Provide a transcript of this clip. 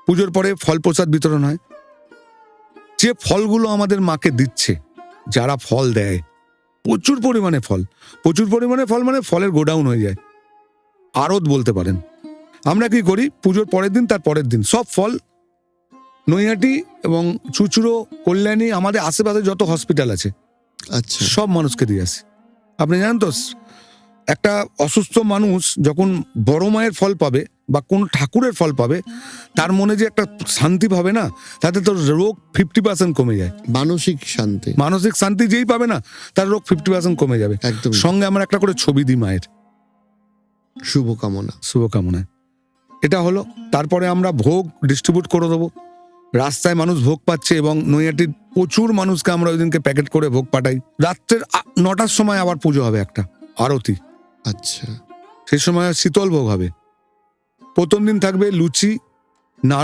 পুজোর পরে ফল প্রসাদ বিতরণ হয়। যে ফলগুলো আমাদের মাকে দিচ্ছে, যারা ফল দেয়, প্রচুর পরিমাণে ফল মানে ফলের গোডাউন হয়ে যায়, আড়ত বলতে পারেন। আমরা কি করি, পুজোর পরের দিন, তার পরের দিন সব ফল নৈহাটি এবং চুচুড়ো, কল্যাণী, আমাদের আশেপাশে যত হসপিটাল আছে, আচ্ছা, সব মানুষকে দিয়ে আসি। আপনি জানেন তো, একটা অসুস্থ মানুষ যখন বড় মায়ের ফল পাবে বা কোন ঠাকুরের ফল পাবে, তার মনে যে একটা শান্তি পাবে না, তাতে তো রোগ 50% কমে যায়। মানসিক শান্তি, মানসিক শান্তি যেই পাবে না, তার রোগ 50% কমে যাবে। একদম সঙ্গে আমরা একটা করে ছবি দিই মায়ের, শুভকামনায়। এটা হলো। তারপরে আমরা ভোগ ডিস্ট্রিবিউট করে দেবো। রাস্তায় মানুষ ভোগ পাচ্ছে এবং নৈহাটির প্রচুর মানুষকে আমরা ওই দিনকে প্যাকেট করে ভোগ পাঠাই। রাত্রের 9টার সময় আবার পুজো হবে, একটা আরতি। আচ্ছা, সেই সময় শীতল ভোগ হবে। প্রথম দিন থাকবে লুচি, নাড়ু,